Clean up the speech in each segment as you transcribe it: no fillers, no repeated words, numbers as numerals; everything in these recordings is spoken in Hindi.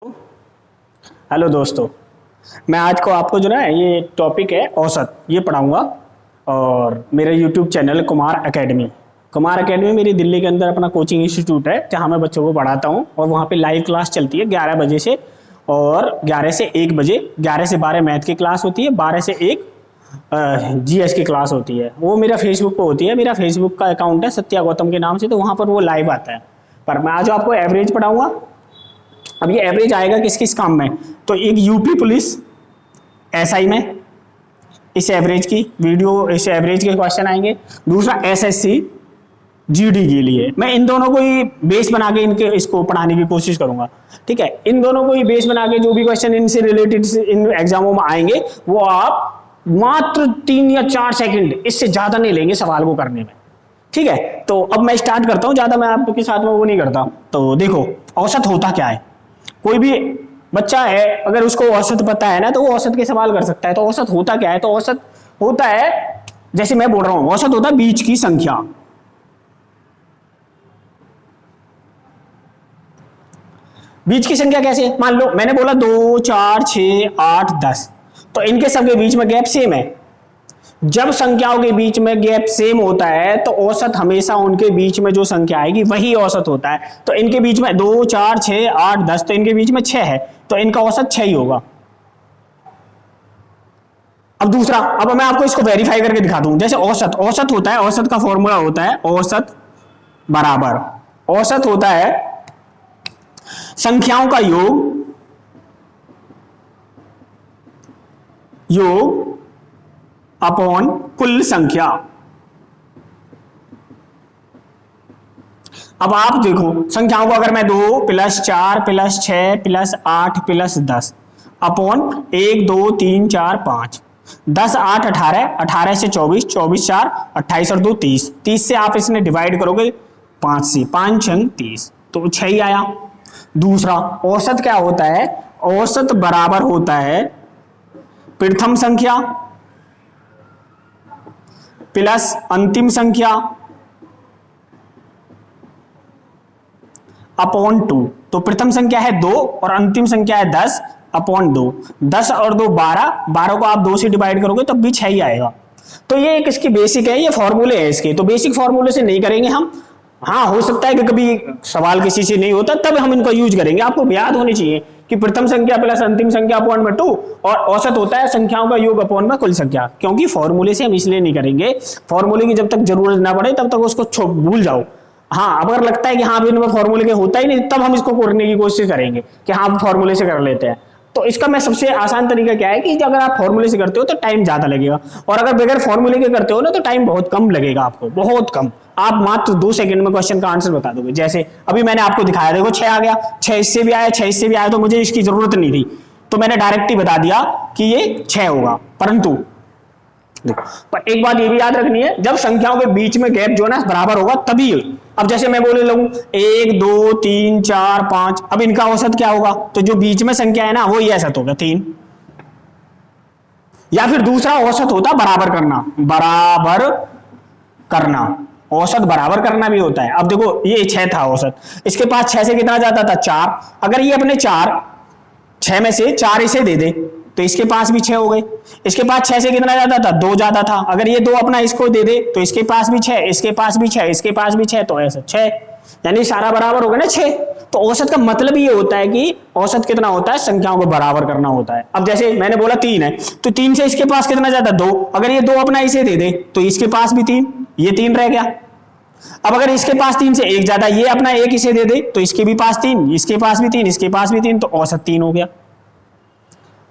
हेलो दोस्तों, मैं आज को आपको जो ना ये टॉपिक है औसत ये पढ़ाऊंगा। और मेरा यूट्यूब चैनल है कुमार एकेडमी। कुमार एकेडमी मेरी दिल्ली के अंदर अपना कोचिंग इंस्टीट्यूट है जहाँ मैं बच्चों को पढ़ाता हूँ और वहाँ पे लाइव क्लास चलती है 11 बजे से और 11 से 1 बजे। 11 से 12 मैथ की क्लास होती है, 12 से 1 जीएस की क्लास होती है। वो मेरा फेसबुक पे होती है। मेरा फेसबुक का अकाउंट है सत्या गौतम के नाम से, तो वहाँ पर वो लाइव आता है। पर मैं आज आपको एवरेज पढ़ाऊंगा। अब ये एवरेज आएगा किस किस काम में, तो एक यूपी पुलिस एसआई में इस एवरेज की वीडियो, इस एवरेज के क्वेश्चन आएंगे। दूसरा एसएससी जीडी के लिए मैं इन दोनों को ही बेस बना के इनके इसको पढ़ाने की कोशिश करूंगा। ठीक है, इन दोनों को ही बेस बना के जो भी क्वेश्चन इनसे रिलेटेड इन एग्जामों में आएंगे वो आप मात्र 3 या 4 सेकंड, इससे ज्यादा नहीं लेंगे सवाल को करने में। ठीक है, तो अब मैं स्टार्ट करता हूं, ज्यादा मैं आपके साथ में वो नहीं करता। तो देखो औसत होता क्या है। कोई भी बच्चा है अगर उसको औसत पता है ना तो वो औसत के सवाल कर सकता है। तो औसत होता क्या है, तो औसत होता है, जैसे मैं बोल रहा हूं, औसत होता है बीच की संख्या। बीच की संख्या कैसे, मान लो मैंने बोला 2 4 6 8 10, तो इनके सबके बीच में गैप सेम है। जब संख्याओं के बीच में गैप सेम होता है तो औसत हमेशा उनके बीच में जो संख्या आएगी वही औसत होता है। तो इनके बीच में 2 4 6 8 10, तो इनके बीच में 6 है, तो इनका औसत 6 ही होगा। अब दूसरा, अब मैं आपको इसको वेरीफाई करके दिखा दूं। जैसे औसत, औसत होता है, औसत का फॉर्मूला होता है औसत बराबर, औसत होता है संख्याओं का योग अपॉन कुल संख्या। अब आप देखो संख्याओं को, अगर मैं 2 + 4 + 6 + 8 + 10 अपॉन 1 2 3 4 5, 10 8 18, 18 से 24, 24 4 28 और 2 30, 30 से आप इसने डिवाइड करोगे 5 से, 5 6 30, तो 6 ही आया। दूसरा, औसत क्या होता है, औसत बराबर होता है प्रथम संख्या प्लस अंतिम संख्या अपॉन 2। तो प्रथम संख्या है 2 और अंतिम संख्या है 10 अपॉन 2। 10 और 2 12, 12 को आप 2 से डिवाइड करोगे तब भी 6 ही आएगा। तो ये एक इसकी बेसिक है, ये फॉर्मूले है इसके। तो बेसिक फॉर्मूले से नहीं करेंगे हम। हाँ, हो सकता है कि कभी सवाल किसी से नहीं होता तब हम इनको यूज करेंगे। आपको याद होनी चाहिए कि प्रथम संख्या प्लस अंतिम संख्या अपॉन में 2 और औसत होता है संख्याओं का योग अपॉन में कुल संख्या। क्योंकि फॉर्मूले से हम इसलिए नहीं करेंगे, फॉर्मूले की जब तक जरूरत ना पड़े तब तक उसको भूल जाओ। हाँ, अगर लगता है कि हाँ इनमें फॉर्मूले के होता ही नहीं, तब हम इसको करने की कोशिश करेंगे कि हाँ फॉर्मूले से कर लेते हैं। तो इसका मैं सबसे आसान तरीका क्या है कि अगर आप फॉर्मूले से करते हो तो टाइम ज्यादा लगेगा, और अगर बगैर फॉर्मूले के करते हो ना तो टाइम बहुत कम लगेगा आपको, बहुत कम। आप मात्र 2 सेकंड में क्वेश्चन का आंसर बता दोगे। जैसे अभी मैंने आपको दिखाया, देखो 6 आ गया, 6 इससे भी आया, 6 इससे भी आया, तो मुझे इसकी जरूरत नहीं थी, तो मैंने डायरेक्ट ही बता दिया कि ये 6 होगा। परंतु पर एक बात ये भी याद रखनी है, जब संख्याओं के बीच में गैप जो है ना बराबर होगा तभी। अब जैसे मैं बोले लगूं 1 2 3 4 5, अब इनका औसत क्या होगा, तो जो बीच में संख्या है ना वो ही औसत होगा 3। या फिर दूसरा औसत होता बराबर करना, बराबर करना, औसत बराबर करना भी होता है। अब देखो ये 6 था औसत, इसके पास 6 से कितना जाता था 4, अगर ये अपने 6 में से 4 इसे दे दे तो इसके पास भी 6 हो गए। इसके पास 6 से कितना जाता था 2 जाता था, अगर ये 2 अपना इसको दे दे तो इसके पास भी 6, इसके पास भी 6, इसके पास भी 6, तो ऐसा 6, यानी सारा बराबर हो गया ना 6। तो औसत का मतलब ये होता है कि औसत कितना होता है, संख्याओं को बराबर करना होता है। अब जैसे मैंने बोला 3 है, तो 3 से इसके पास कितना जाता 2, अगर ये 2 अपना इसे दे दे तो इसके पास भी 3, ये 3 रह गया। अब अगर इसके पास 3 से 1 ज्यादा, ये अपना 1 इसे दे दे तो इसके भी पास 3, इसके पास भी 3, इसके पास भी 3, तो औसत 3 हो गया।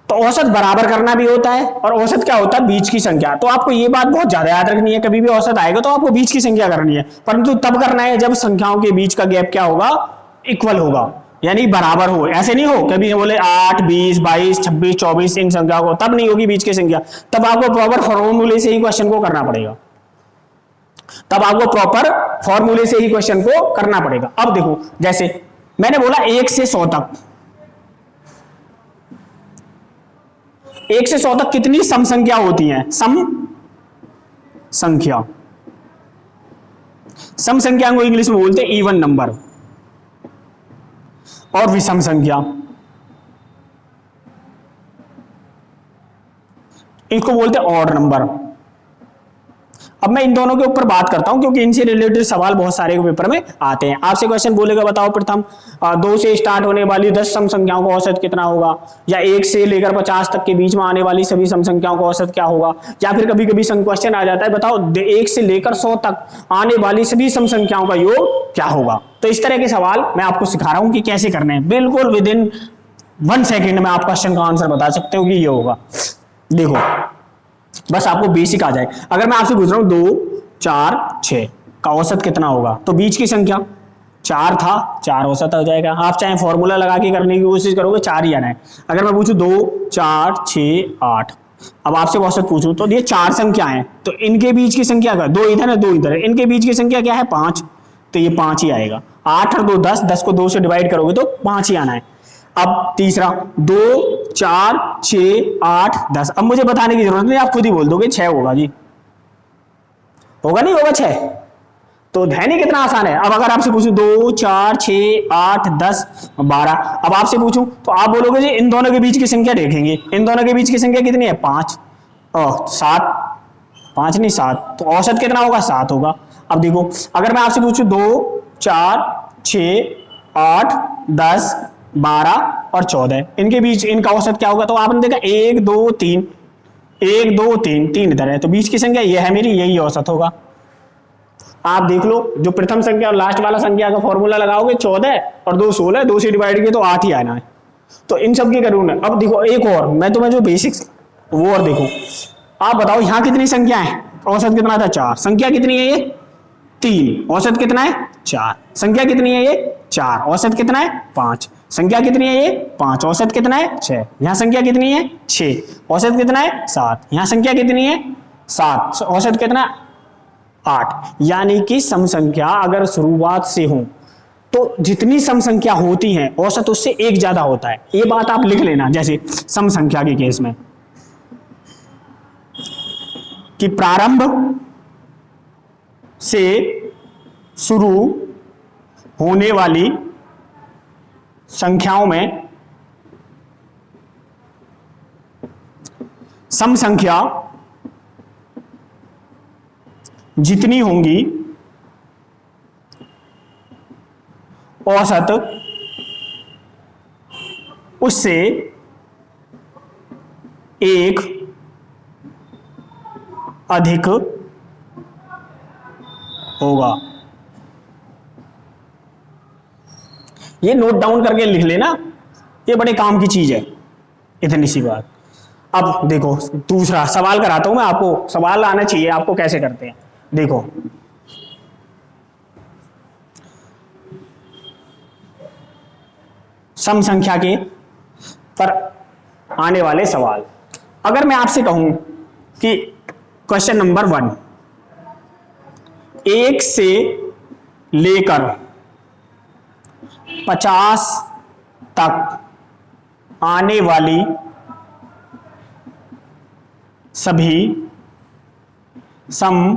तो औसत बराबर करना भी होता है, और औसत क्या होता है, बीच की संख्या। तो आपको ये बात बहुत ज्यादा याद रखनी है, कभी भी औसत आएगा तो आपको बीच की संख्या करनी है, परंतु तब करना है जब संख्याओं के बीच का गैप क्या होगा, इक्वल होगा, यानी बराबर हो। ऐसे नहीं हो कभी बोले 8 20 22 26 24 इन संख्या को, तब नहीं होगी बीच की संख्या। तब आपको प्रॉपर फॉर्मूले से ही क्वेश्चन को करना पड़ेगा, तब आपको प्रॉपर फॉर्मूले से ही क्वेश्चन को करना पड़ेगा। अब देखो जैसे मैंने बोला 1 से 100 तक, 1 से 100 तक कितनी सम संख्या होती हैं, सम संख्या। सम संख्या को इंग्लिश में बोलते हैं इवन नंबर। और विषम संख्या, इसको बोलते हैं ऑड नंबर। अब मैं इन दोनों के ऊपर बात करता हूं क्योंकि इनसे रिलेटेड सवाल बहुत सारे पेपर में आते हैं। आपसे क्वेश्चन बोलेगा बताओ प्रथम 2 से स्टार्ट होने वाली 10 सम संख्याओं का औसत कितना होगा, या 1 से लेकर 50 तक के बीच में आने वाली सभी सम संख्याओं का औसत क्या होगा, या फिर कभी कभी क्वेश्चन आ जाता है बताओ 1 से लेकर 100 तक आने वाली सभी सम संख्याओं का योग क्या होगा। तो इस तरह के सवाल मैं आपको सिखा रहा हूं कि कैसे करने हैं। बिल्कुल विद इन 1 सेकेंड में आप क्वेश्चन का आंसर बता सकते हो कि ये होगा। देखो बस आपको बेसिक आ जाए। अगर मैं आपसे पूछ रहा हूं 2, 4, 6 का औसत कितना होगा, तो बीच की संख्या 4 था, 4 औसत हो जाएगा। आप चाहे फॉर्मूला लगा के करने की कोशिश करोगे 4 ही आना है। अगर मैं पूछूं 2, 4, 6, 8, अब आपसे औसत पूछूं तो ये 4 संख्या है, तो इनके बीच की संख्या का 2 इधर है 2 इधर है, इनके बीच की संख्या क्या है 5, तो ये 5 ही आएगा। 8 और 2 10, 10 को 2 से डिवाइड करोगे तो 5 ही आना है। अब तीसरा 2, 4, 6, 8, 10, अब मुझे बताने की जरूरत नहीं, आप खुद ही बोल दोगे 6 होगा जी, होगा नहीं होगा 6, तो है नहीं कितना आसान है। अब अगर आपसे पूछूं 2, 4, 6, 8, 10, 12, अब आपसे पूछूं तो आप बोलोगे जी इन दोनों के बीच की संख्या देखेंगे, इन दोनों के बीच की संख्या कितनी है 5 और 7, 5 नहीं 7, तो औसत कितना होगा 7 होगा। अब देखो अगर मैं आपसे पूछूं 2, 4, 6, 8, 10, 12 और 14, इनके बीच इनका औसत क्या होगा, तो आपने देखा 1 2 3, 1 2 3, 3 इधर है, तो बीच की संख्या ये है मेरी, यही औसत होगा। आप देख लो जो प्रथम संख्या और लास्ट वाला संख्या का फॉर्मूला लगाओगे 14 और 2 16, 2 से डिवाइड किए तो 8 ही आना है, तो इन सब की करूँ। अब देखो एक और मैं तुम्हें जो बेसिक्स वो और देखो, आप बताओ यहाँ कितनी संख्या है, औसत कितना था 4, संख्या कितनी है ये 3, औसत कितना है 4, संख्या कितनी है ये 4, औसत कितना है 5, संख्या कितनी है ये 5, औसत कितना है 6, यहाँ संख्या कितनी है 6, औसत कितना है 7, यहाँ संख्या कितनी है 7, औसत कितना है 8। यानी कि सम संख्या अगर शुरुआत से हो तो जितनी सम संख्या होती है औसत उससे एक ज्यादा होता है। ये बात आप लिख लेना, जैसे सम संख्या के केस में कि प्रारंभ से शुरू होने वाली संख्याओं में सम संख्या जितनी होंगी औसत उससे एक अधिक होगा। ये नोट डाउन करके लिख लेना, ये बड़े काम की चीज है, इतनी सी बात। अब देखो दूसरा सवाल कराता हूं मैं आपको, सवाल आना चाहिए आपको कैसे करते हैं। देखो सम संख्या के पर आने वाले सवाल, अगर मैं आपसे कहूं कि क्वेश्चन नंबर 1 1 से लेकर 50 तक आने वाली सभी सम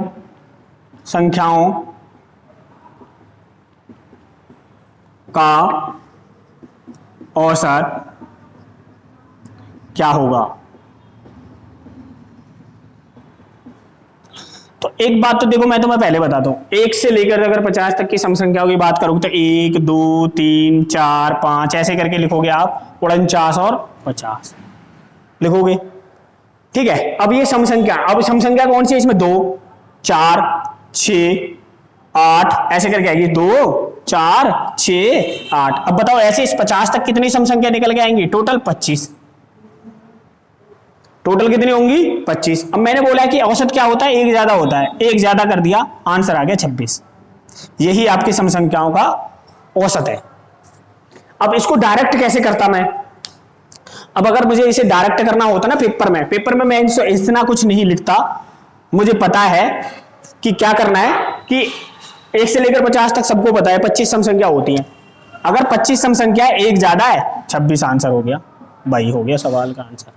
संख्याओं का औसत क्या होगा। तो एक बात तो देखो मैं तुम्हें पहले बताता हूं, 1 से लेकर अगर 50 तक की सम संख्याओं की बात करोगे तो 1 2 3 4 5 ऐसे करके लिखोगे आप, 49 और 50 लिखोगे, ठीक है। अब ये सम संख्या, अब सम संख्या कौन सी है इसमें 2 4 6 8 ऐसे करके आएगी, 2 4 6 8। अब बताओ ऐसे इस 50 तक कितनी सम संख्या निकल के आएंगी, टोटल 25, टोटल कितनी होंगी 25। अब मैंने बोला है कि औसत क्या होता है, एक ज्यादा होता है, एक ज्यादा कर दिया, आंसर आ गया 26। यही आपकी सम संख्याओं का औसत है। अब इसको डायरेक्ट कैसे करता मैं, अब अगर मुझे इसे डायरेक्ट करना होता ना पेपर में मैं इतना कुछ नहीं लिखता, मुझे पता है कि क्या करना है कि 1 से लेकर 50 तक सबको पता है 25 सम संख्या होती है। अगर 25 सम संख्या एक ज्यादा है 26 आंसर हो गया भाई, हो गया सवाल का आंसर,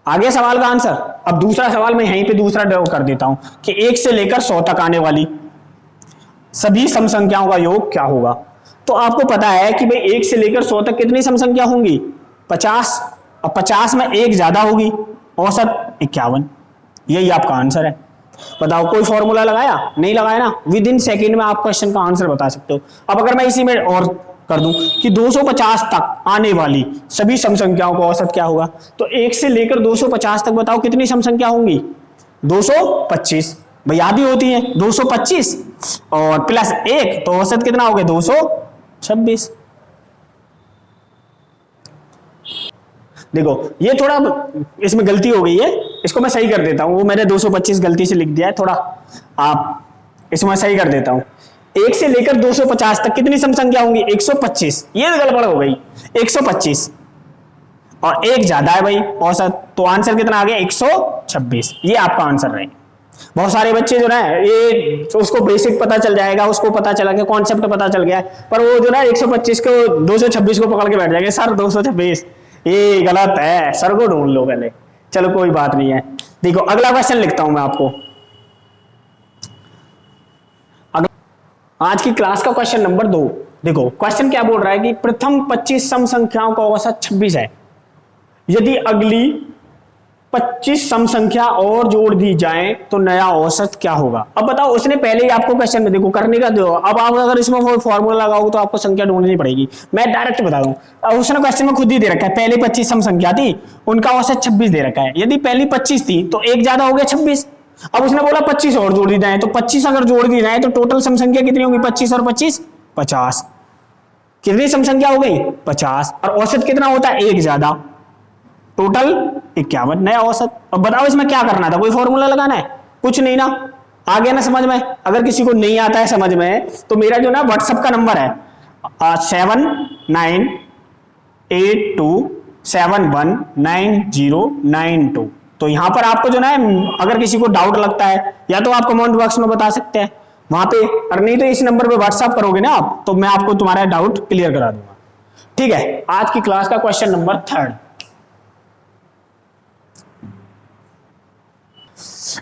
आ गया सवाल का आंसर। अब दूसरा सवाल मैं यहीं पे दूसरा ड्रॉ कर देता हूं कि 1 से लेकर 100 तक आने वाली सभी सम संख्याओं का योग क्या होगा। तो आपको पता है कि भाई 1 से लेकर 100 तक कितनी सम संख्या होंगी 50, अब 50 में एक ज्यादा होगी, औसत 51। यही आपका आंसर है। बताओ कोई फॉर्मूला लगाया? नहीं लगाया ना। विद इन सेकेंड में आप क्वेश्चन का आंसर बता सकते हो। अब अगर मैं इसी में और कर दूं कि 250 तक आने वाली सभी सम संख्याओं का औसत क्या होगा, तो 1 से लेकर 250 तक बताओ कितनी सम संख्या होंगी? 225। भाई आधी होती है 225 और प्लस 1 तो औसत कितना हो गया? 226। देखो ये थोड़ा इसमें गलती हो गई है, इसको मैं सही कर देता हूं। वो मैंने 225 गलती से लिख दिया है थोड़ा, आप इसमें मैं सही कर देता हूं। 1 से लेकर 250 तक कितनी सम संख्या होंगी? 125। ये गड़बड़ हो गई, 125 और एक ज्यादा है भाई औसत, तो आंसर कितना आ गया? 126। ये आपका आंसर रहेगा। बहुत सारे बच्चे जो ना ये तो उसको बेसिक पता चल जाएगा, उसको पता चला गया, कॉन्सेप्ट पता चल गया, पर वो जो ना 125 को 226 को पकड़ के बैठ जाएंगे, सर 226 ये गलत है, सर को ढूंढ लो पहले। चलो कोई बात नहीं है। देखो अगला क्वेश्चन लिखता हूं मैं आपको। आज की क्लास का क्वेश्चन नंबर 2। देखो क्वेश्चन क्या बोल रहा है कि प्रथम 25 सम संख्याओं का औसत 26 है, यदि अगली 25 सम संख्या और जोड़ दी जाए तो नया औसत क्या होगा? अब बताओ, उसने पहले ही आपको क्वेश्चन में देखो करने का दो। अब आप अगर इसमें फॉर्मूला लगाओ तो आपको संख्या ढूंढनी पड़ेगी। मैं डायरेक्ट बता दूं, अब उसने क्वेश्चन में खुद ही दे रखा है, पहले 25 सम संख्या थी, उनका औसत 26 दे रखा है। यदि पहली 25 थी तो एक ज्यादा हो गया 26। अब उसने बोला 25 और जोड़ दी जाए, तो 25 अगर जोड़ दी जाए तो टोटल सम संख्या कितनी होगी? 25 और 25 50। कितनी सम संख्या हो गई? 50। और औसत कितना होता है? एक ज्यादा, टोटल 51 नया औसत। अब बताओ इसमें क्या करना था? कोई फॉर्मूला लगाना है? कुछ नहीं ना। आ गया ना समझ में? अगर किसी को नहीं आता है समझ में तो मेरा जो ना व्हाट्सएप का नंबर है 7982719092, तो यहां पर आपको जो ना अगर किसी को डाउट लगता है या तो आप कमेंट बॉक्स में बता सकते हैं वहां पे, और नहीं तो इस नंबर पे व्हाट्सएप करोगे ना आप तो मैं आपको तुम्हारा डाउट क्लियर करा दूंगा। ठीक है, आज की क्लास का क्वेश्चन नंबर 3।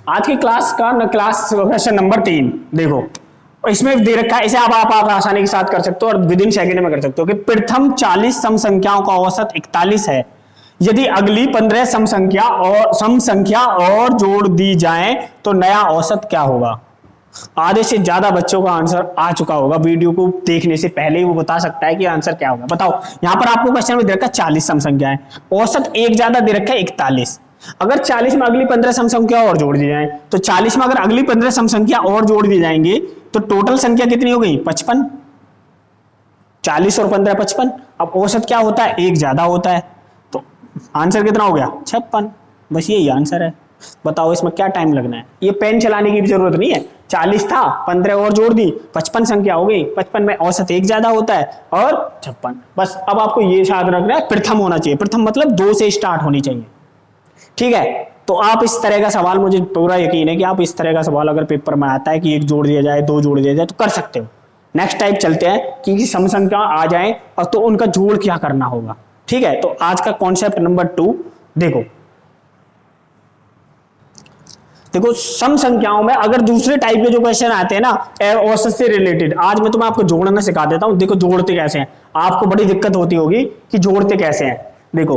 आज की क्लास का क्वेश्चन नंबर 3 देखो, इसमें दे रखा है, इसे आप आसानी के साथ कर सकते हो और विद इन सेकेंड में कर सकते हो कि प्रथम 40 सम संख्याओं का औसत 41 है, यदि अगली 15 सम संख्या और जोड़ दी जाए तो नया औसत क्या होगा? आधे से ज्यादा बच्चों का आंसर आ चुका होगा, वीडियो को देखने से पहले ही वो बता सकता है कि आंसर क्या होगा। बताओ, यहां पर आपको क्वेश्चन में दे रखा है 40 सम संख्याएं, औसत एक ज्यादा दे रखा है 41। अगर 40 में अगली 15 सम संख्या और जोड़ दी जाए तो 40 में अगर अगली 15 सम संख्या और जोड़ दी जाएंगे तो टोटल संख्या कितनी हो गई? 55। 40 और 15 55। अब औसत क्या होता है? एक ज्यादा होता है, तो आंसर कितना हो गया? 56। बस यही आंसर है। बताओ इसमें क्या टाइम लगना है? ये पेन चलाने की भी जरूरत नहीं है। 40 था, 15 और जोड़ दी, 55 संख्या हो गई। 55 में औसत एक ज्यादा होता है और 56। बस अब आपको ये याद रखना है, प्रथम होना चाहिए। प्रथम मतलब 2 से स्टार्ट होनी चाहिए। ठीक है, तो आप इस तरह का सवाल, मुझे पूरा यकीन है कि आप इस तरह का सवाल अगर पेपर में आता है कि एक जोड़ दिया जाए, दो जोड़ दिया जाए, तो कर सकते हो। नेक्स्ट टाइप चलते हैं कि सम संख्या आ जाए और तो उनका जोड़ क्या करना होगा। ठीक है, तो आज का कॉन्सेप्ट नंबर 2 देखो। देखो सम संख्याओं में अगर दूसरे टाइप के जो क्वेश्चन आते हैं ना औसत से रिलेटेड, आज मैं तुम्हें आपको जोड़ना सिखा देता हूं। देखो जोड़ते कैसे हैं, आपको बड़ी दिक्कत होती होगी कि जोड़ते कैसे हैं। देखो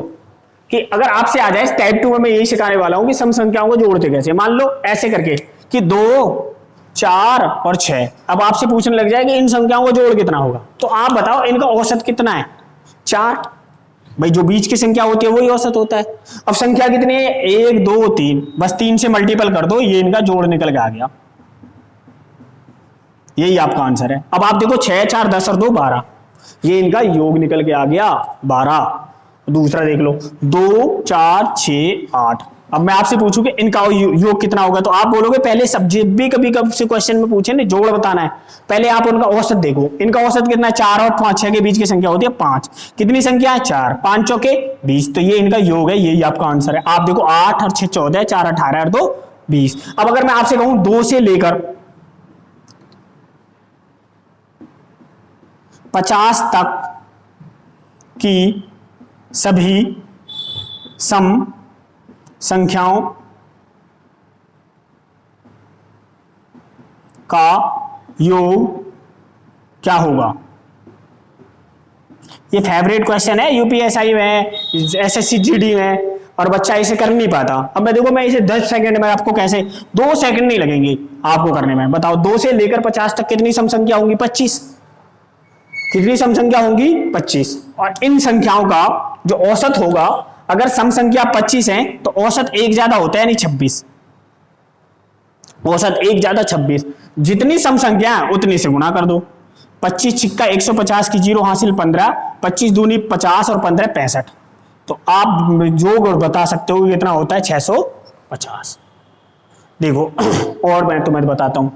कि अगर आपसे आ जाए टाइप 2 में मैं यही सिखाने वाला हूं कि सम संख्याओं को जोड़ते कैसे। मान लो ऐसे करके कि 2 4 और 6, अब आपसे पूछने लग जाए कि इन संख्याओं को जोड़ कितना होगा, तो आप बताओ इनका औसत कितना है? 4। भाई जो बीच की संख्या होती है वही औसत होता है। अब संख्या कितनी है? 1 2 3, बस 3 से मल्टीपल कर दो, ये इनका जोड़ निकल के आ गया। यही आपका आंसर है। अब आप देखो 6 4 10 और 2 12, ये इनका योग निकल के आ गया 12। दूसरा देख लो 2 4 6 8। अब मैं आपसे पूछूं कि इनका योग कितना होगा, तो आप बोलोगे पहले सब्जेक्ट भी कभी कभी से क्वेश्चन में पूछे नहीं, जोड़ बताना है, पहले आप उनका औसत देखो। इनका औसत कितना है? 4 और 5 6 के बीच की संख्या होती है 5। कितनी संख्या है? 4। 5 चौके 20, तो ये इनका योग है, यही आपका आंसर है। आप देखो 8 और 6 14, 4 18 और 2 20। अब अगर मैं आपसे कहूं 2 से लेकर 50 तक की सभी सम संख्याओं का योग क्या होगा? ये फेवरेट क्वेश्चन है यूपीएसआई में, एसएससी जीडी में, और बच्चा इसे कर नहीं पाता। अब मैं देखो, मैं इसे 10 सेकंड में आपको कैसे, 2 सेकंड नहीं लगेंगे आपको करने में। बताओ 2 से लेकर 50 तक कितनी सम संख्या होंगी? 25। कितनी सम संख्या होंगी? 25। और इन संख्याओं का जो औसत होगा, अगर सम संख्या 25 है तो औसत एक ज्यादा होता है, यानी 26। औसत एक ज्यादा 26। जितनी सम संख्या है उतनी से गुणा कर दो। 25 छिक्का 150 की 0 हासिल 15, 25 दूनी 50 और 15 65। तो आप जो बता सकते हो कितना होता है? 650। देखो और मैं तुम्हें बताता हूं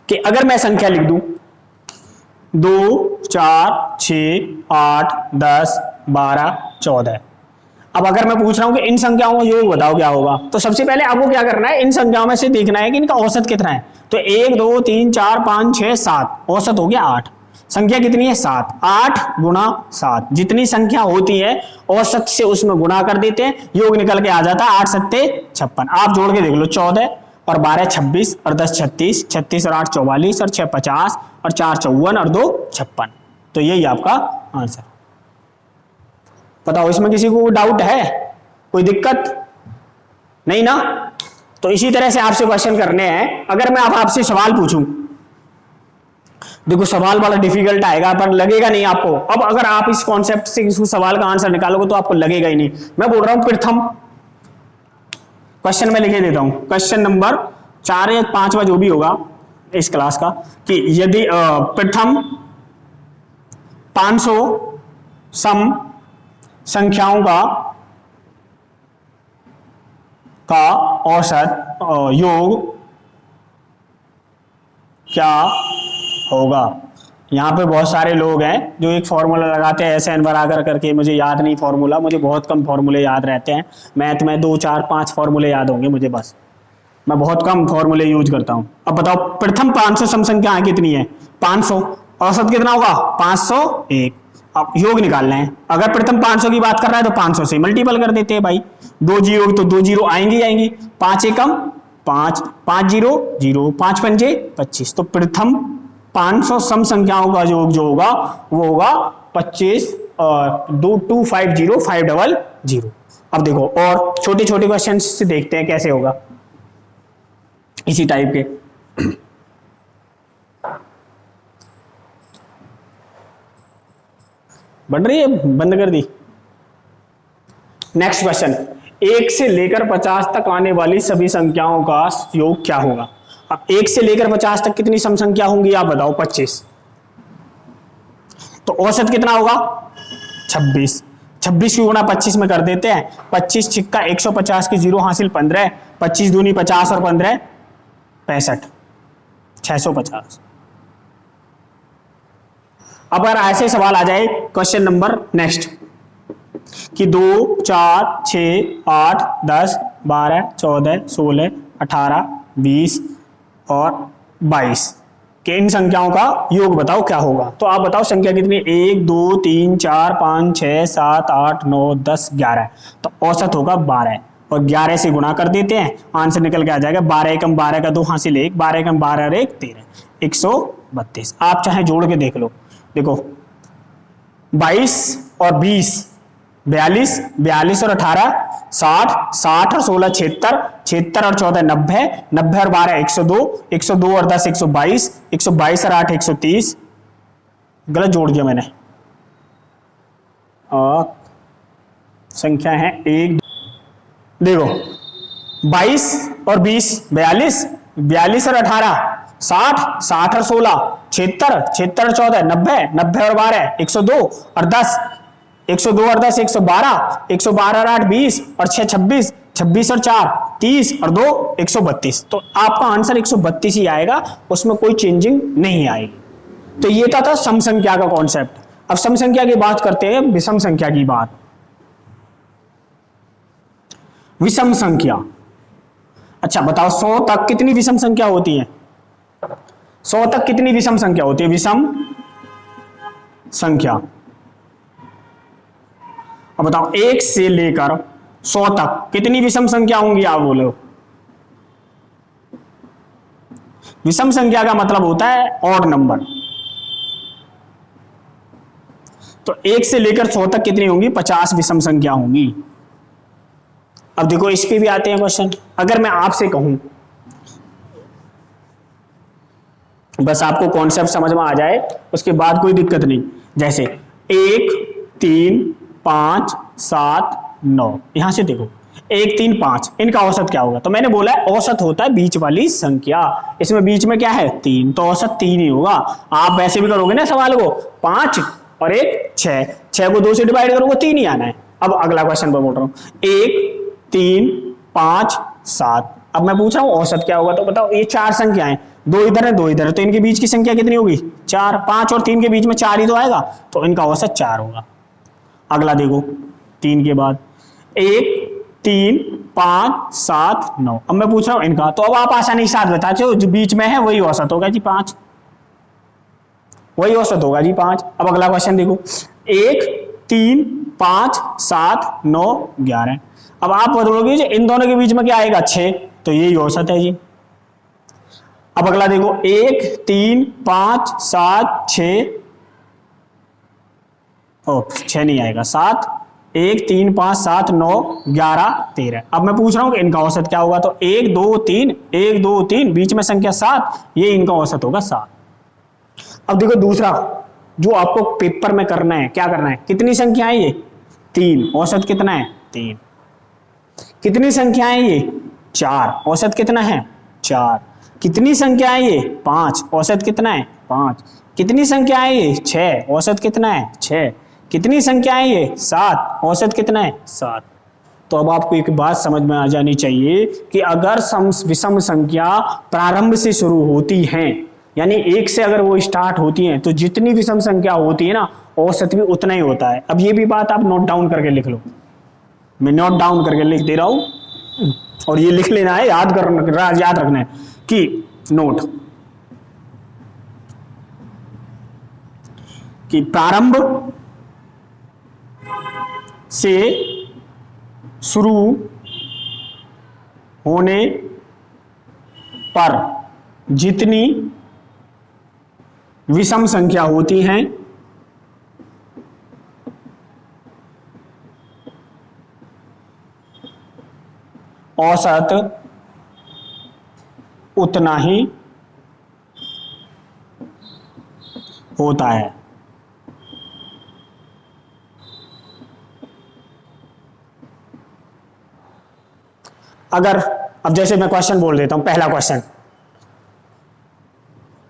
कि अगर मैं संख्या लिख दूं 2 4 6 8 10 12 14। अब अगर मैं पूछ रहा हूं कि इन संख्याओं का योग बताओ क्या होगा, तो सबसे पहले आपको क्या करना है? इन संख्याओं में से देखना है कि इनका औसत कितना है। तो 1 2 3 4 5 6 7, औसत हो गया 8। संख्या कितनी है? 7। 8 गुणा 7, जितनी संख्या होती है औसत से उसमें गुणा कर देते हैं, योग निकल के आ जाता है 8 सत्ते 56। आप जोड़ के देख लो, 14 और 12 26 और 10 36, 36 और 8 44 और 6 50 और 4 54 और 2 56। तो यही आपका आंसर। बताओ इसमें किसी को डाउट है? कोई दिक्कत नहीं ना? तो इसी तरह से आपसे क्वेश्चन करने हैं। अगर मैं आपसे सवाल पूछूं, देखो सवाल बड़ा डिफिकल्ट आएगा पर लगेगा नहीं आपको। अब अगर आप इस कॉन्सेप्ट से इस सवाल का आंसर निकालोगे तो आपको लगेगा ही नहीं। मैं बोल रहा हूं प्रथम क्वेश्चन में लिखे देता हूं, क्वेश्चन नंबर 4 या 5वां जो भी होगा इस क्लास का, कि यदि प्रथम 500 सम संख्याओं का औसत योग क्या होगा। यहां पे बहुत सारे लोग हैं जो एक फॉर्मूला लगाते हैं SN बराबर करके, मुझे याद नहीं फॉर्मूला, मुझे बहुत कम फॉर्मूले याद रहते हैं। मैथ में 2 4 5 फॉर्मूले याद होंगे मुझे बस, मैं बहुत कम फॉर्मूले यूज करता हूं। अब बताओ प्रथम 500 सम संख्या कितनी है? 500। औसत कितना होगा? 501। अब योग निकालना है। अगर प्रथम 500 की बात कर रहा है तो 500 से मल्टीपल कर देते हैं भाई। 2 जीरो तो 2 जीरो आएंगी आएंगी। 5 एकम 5, 5 जीरो 0, 5 पंजे 25। तो प्रथम 500 सम संख्याओं का योग जो होगा वो होगा 25 और 2250500। अब देखो और छोटे छोटे क्वेश्चन से देखते हैं कैसे होगा इसी टाइप के। बढ़ रही है? बंद कर दी। नेक्स्ट क्वेश्चन, 1 से लेकर 50 तक आने वाली सभी संख्याओं का योग क्या होगा। अब 1 से लेकर 50 तक कितनी सम संख्या होंगी आप बताओ? 25। तो औसत कितना होगा? 26। 26 की गुणा 25 में कर देते हैं। 25 छिक्का 150 की 0 हासिल 15, 25 दूनी 50 और 15 65, 650। अब अगर ऐसे सवाल आ जाए क्वेश्चन नंबर नेक्स्ट कि 2 4 6 8 10 12 14 16 18 20 और 22 के इन संख्याओं का योग बताओ क्या होगा। तो आप बताओ संख्या कितनी? 1 2 3 4 5 6 7 8 9 10 11। तो औसत होगा 12 और 11 से गुणा कर देते हैं, आंसर निकल के आ जाएगा 12 एकम 12 का 2 हासिल 1, 12 एकम 12 और 1 13, 132। आप चाहे जोड़ के देख लो। देखो 22 और 20 42, 42 और 18 60, 60 और 16 76, 76 और 14 90, 90 और 12 102, 102 और 10 122, 122 और 8 130। गलत जोड़ दिया मैंने। और संख्या है 1, देखो 22 और 20 42, 42 और 18 60, 60 और 16 76, 76 और 14 90, 90 और 12 102 और 10, 102 और 10 112, 112 और 8 20 और 6 26, 26 और 4 30 और 2 132। तो आपका आंसर 132 ही आएगा, उसमें कोई चेंजिंग नहीं आएगी। तो ये था सम संख्या का कॉन्सेप्ट। अब सम संख्या की बात करते हैं, विषम संख्या की बात। विषम संख्या, अच्छा बताओ 100 तक कितनी विषम संख्या होती है? 100 तक कितनी विषम संख्या होती है? विषम संख्या। अब बताओ 1 से लेकर 100 तक कितनी विषम संख्या होंगी आप बोलो? विषम संख्या का मतलब होता है ऑड नंबर। तो 1 से लेकर 100 तक कितनी होंगी? 50 विषम संख्या होंगी। अब देखो इस पे भी आते हैं क्वेश्चन। अगर मैं आपसे कहूं, बस आपको कॉन्सेप्ट समझ में आ जाए, उसके बाद कोई दिक्कत नहीं। जैसे 1 3 5 7 9, यहां से देखो 1 3 5, इनका औसत क्या होगा? तो मैंने बोला है औसत होता है बीच वाली संख्या। इसमें बीच में क्या है? 3, तो औसत 3 ही होगा। आप वैसे भी करोगे ना सवाल को, 5 और 1 6, 6 को 2 से डिवाइड करोगे 3 ही आना है। अब अगला क्वेश्चन पर बोल रहा हूं, 1 3 5 7। अब मैं पूछ रहा हूं औसत क्या होगा? तो बताओ, ये 4 संख्याएं, 2 इधर है 2 इधर है, तो इनके बीच की संख्या कितनी होगी? 4। 5 और 3 के बीच में 4 ही तो आएगा, तो इनका औसत 4 होगा। अगला देखो 3 के बाद 1 3 5 7 9। अब मैं पूछ रहा हूं इनका, तो अब आप आसानी के साथ बताते हो, जो बीच में है वही औसत होगा जी 5, वही औसत होगा जी 5। अब अगला क्वेश्चन देखो, 1 3 5 7 9 11। अब आप बोलोगे जी इन दोनों के बीच में क्या आएगा? 6, तो यही औसत है जी। अब अगला देखो 1 3 5 7 6, 6 नहीं आएगा, 7 1 3 5 7 9 11 13। अब मैं पूछ रहा हूं कि इनका औसत क्या होगा? तो 1 2 3 1 2 3, बीच में संख्या 7, ये इनका औसत होगा 7। अब देखो दूसरा जो आपको पेपर में करना है, क्या करना है? कितनी संख्याएं ये? 3, औसत कितना है? 3। कितनी संख्याएं ये? 4, औसत कितना है? 4। कितनी संख्याएं ये? 5, औसत कितना है? 5। कितनी संख्याएं ये? 6, औसत कितना है? 6। कितनी संख्याएं ये? 7, औसत कितना है? 7। तो अब आपको एक बात समझ में आ जानी चाहिए कि अगर विषम संख्या प्रारंभ से शुरू होती हैं, यानी 1 से अगर वो स्टार्ट होती हैं, तो जितनी विषम संख्या होती है ना, औसत भी उतना ही होता है। अब ये भी बात आप नोट डाउन करके लिख लो, मैं नोट डाउन करके लिख दे रहा हूं, और ये लिख लेना है, याद रखना है कि नोट कि प्रारंभ से शुरू होने पर जितनी विषम संख्या होती हैं, औसत उतना ही होता है। अगर अब जैसे मैं क्वेश्चन बोल देता हूं, पहला क्वेश्चन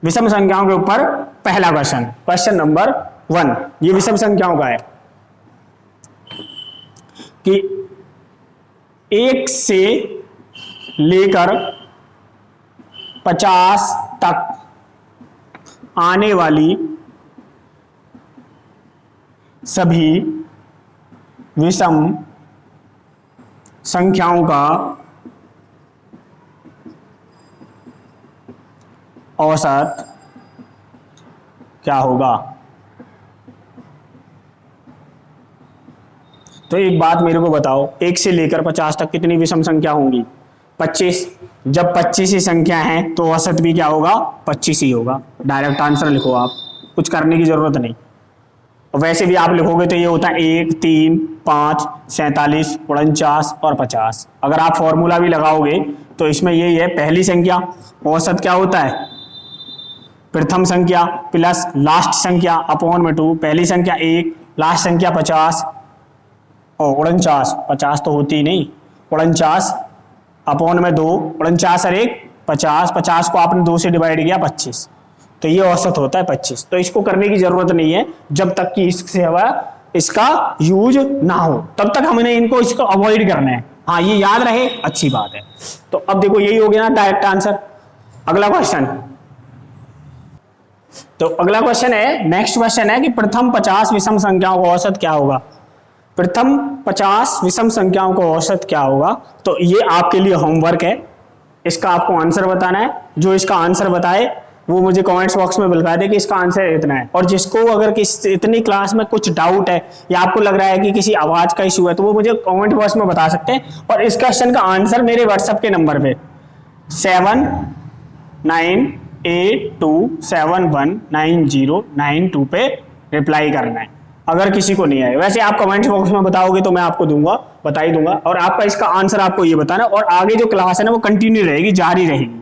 विषम संख्याओं के ऊपर पहला क्वेश्चन, क्वेश्चन नंबर 1, ये विषम संख्याओं का है कि 1 से लेकर 50 तक आने वाली सभी विषम संख्याओं का औसत क्या होगा? तो एक बात मेरे को बताओ, 1 से लेकर 50 तक कितनी विषम संख्या होंगी? 25। जब 25 ही संख्या है तो औसत भी क्या होगा? 25 ही होगा। डायरेक्ट आंसर लिखो, आप कुछ करने की जरूरत नहीं। वैसे भी आप लिखोगे तो ये होता है 1 3 5 47 49 और 50। अगर आप फॉर्मूला भी लगाओगे तो इसमें यही है, पहली संख्या औसत क्या होता है? प्रथम संख्या प्लस लास्ट संख्या अपॉन में 2। पहली संख्या 1, लास्ट संख्या 50 और 49, 50 तो होती ही नहीं, 49 अपॉन में 2, 49 और 1 50, 50 को आपने 2 से डिवाइड किया 25, तो ये औसत होता है 25। तो इसको करने की जरूरत नहीं है, जब तक कि इससे इसका यूज ना हो तब तक हमने इसको अवॉइड करना है। हाँ, ये याद रहे, अच्छी बात है। तो अब देखो यही हो गया ना डायरेक्ट आंसर। अगला क्वेश्चन, तो अगला क्वेश्चन है, नेक्स्ट क्वेश्चन है कि प्रथम 50 विषम संख्याओं का औसत क्या होगा? प्रथम 50 विषम संख्याओं का औसत क्या होगा? तो ये आपके लिए होमवर्क है, इसका आपको आंसर बताना है। जो इसका आंसर बताए वो मुझे कमेंट्स बॉक्स में बता दे कि इसका आंसर इतना है। और जिसको अगर इतनी क्लास में कुछ डाउट है या आपको लग रहा है कि किसी आवाज का इशू है, तो वो मुझे कमेंट बॉक्स में बता सकते हैं। और इस क्वेश्चन का आंसर मेरे व्हाट्सएप के नंबर पे 7982719092 पे रिप्लाई करना है। अगर किसी को नहीं आए, वैसे आप कमेंट बॉक्स में बताओगे तो मैं आपको बता ही दूंगा। और आपका इसका आंसर आपको ये बताना, और आगे जो क्लास है ना वो कंटिन्यू रहेगी, जारी रहेगी,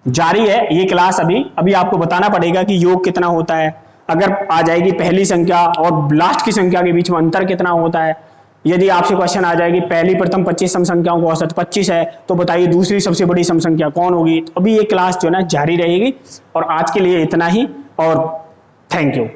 जारी है ये क्लास। अभी आपको बताना पड़ेगा कि योग कितना होता है, अगर आ जाएगी पहली संख्या और लास्ट की संख्या के बीच में अंतर कितना होता है। यदि आपसे क्वेश्चन आ जाएगी पहली प्रथम 25 सम संख्याओं का औसत 25 है, तो बताइए दूसरी सबसे बड़ी सम संख्या कौन होगी। तो अभी ये क्लास जो है ना जारी रहेगी। और आज के लिए इतना ही, और थैंक यू।